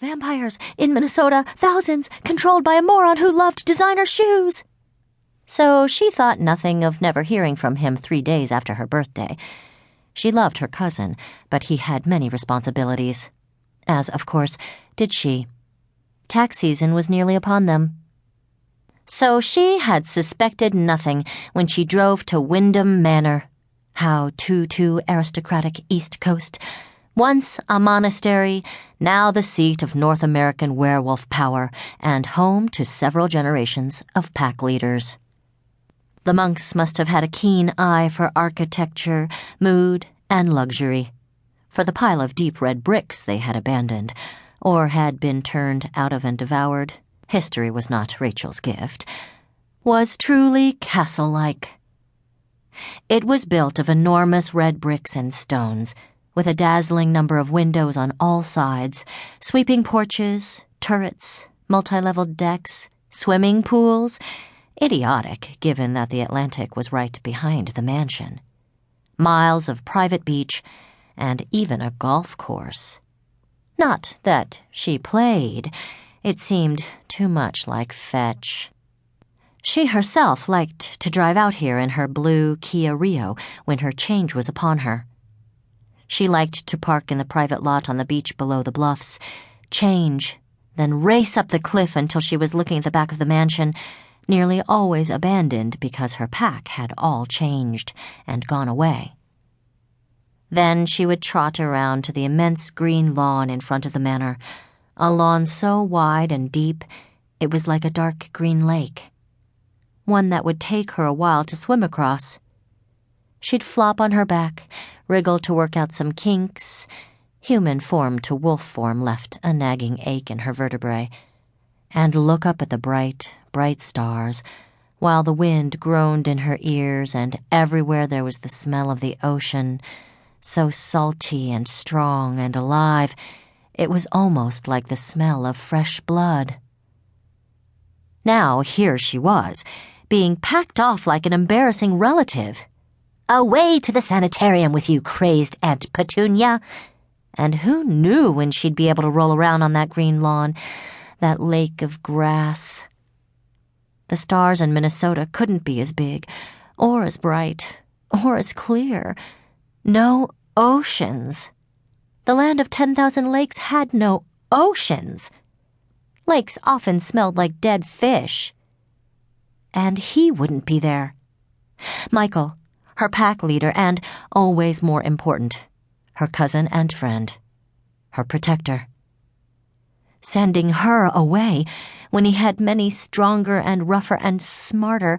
Vampires in Minnesota, thousands, controlled by a moron who loved designer shoes. So she thought nothing of never hearing from him 3 days after her birthday. She loved her cousin, but he had many responsibilities. As, of course, did she. Tax season was nearly upon them. So she had suspected nothing when she drove to Wyndham Manor. How too aristocratic East Coast. Once a monastery, now the seat of North American werewolf power and home to several generations of pack leaders. The monks must have had a keen eye for architecture, mood, and luxury, for the pile of deep red bricks they had abandoned, or had been turned out of and devoured, history was not Rachel's gift, was truly castle-like. It was built of enormous red bricks and stones, with a dazzling number of windows on all sides, sweeping porches, turrets, multi-leveled decks, swimming pools, idiotic given that the Atlantic was right behind the mansion, miles of private beach, and even a golf course. Not that she played, it seemed too much like fetch. She herself liked to drive out here in her blue Kia Rio when her change was upon her. She liked to park in the private lot on the beach below the bluffs, change, then race up the cliff until she was looking at the back of the mansion, nearly always abandoned because her pack had all changed and gone away. Then she would trot around to the immense green lawn in front of the manor, a lawn so wide and deep it was like a dark green lake, one that would take her a while to swim across. She'd flop on her back, wriggle to work out some kinks. Human form to wolf form left a nagging ache in her vertebrae, and look up at the bright, bright stars, while the wind groaned in her ears and everywhere there was the smell of the ocean, so salty and strong and alive, it was almost like the smell of fresh blood. Now here she was, being packed off like an embarrassing relative. Away to the sanitarium with you, crazed Aunt Petunia. And who knew when she'd be able to roll around on that green lawn, that lake of grass. The stars in Minnesota couldn't be as big, or as bright, or as clear. No oceans. The land of 10,000 lakes had no oceans. Lakes often smelled like dead fish. And he wouldn't be there. Michael, her pack leader, and, always more important, her cousin and friend, her protector. Sending her away when he had many stronger and rougher and smarter,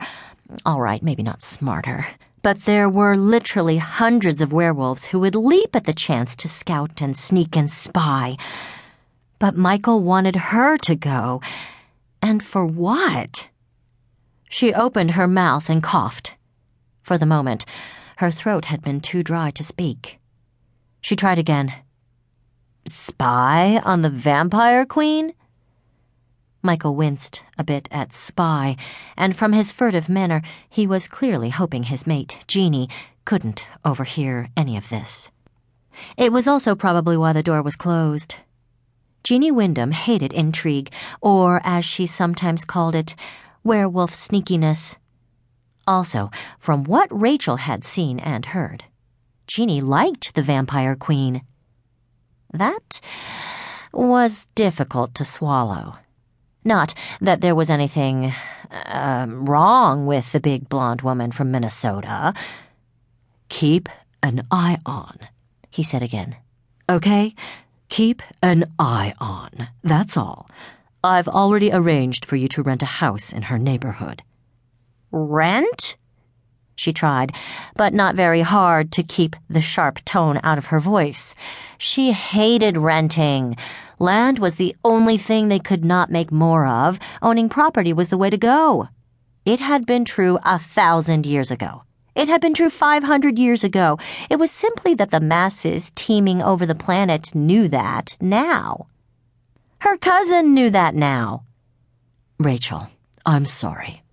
all right, maybe not smarter, but there were literally hundreds of werewolves who would leap at the chance to scout and sneak and spy. But Michael wanted her to go, and for what? She opened her mouth and coughed. For the moment, her throat had been too dry to speak. She tried again. Spy on the Vampire Queen? Michael winced a bit at spy, and from his furtive manner, he was clearly hoping his mate, Jeannie, couldn't overhear any of this. It was also probably why the door was closed. Jeannie Wyndham hated intrigue, or, as she sometimes called it, werewolf sneakiness. Also, from what Rachel had seen and heard, Jeannie liked the Vampire Queen. That was difficult to swallow. Not that there was anything wrong with the big blonde woman from Minnesota. Keep an eye on, he said again. Okay? Keep an eye on, that's all. I've already arranged for you to rent a house in her neighborhood. Rent? She tried, but not very hard to keep the sharp tone out of her voice. She hated renting. Land was the only thing they could not make more of. Owning property was the way to go. It had been true 1,000 years ago. It had been true 500 years ago. It was simply that the masses teeming over the planet knew that now. Her cousin knew that now. Rachel, I'm sorry.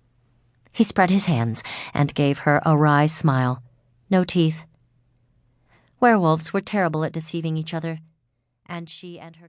He spread his hands and gave her a wry smile. No teeth. Werewolves were terrible at deceiving each other, and she and her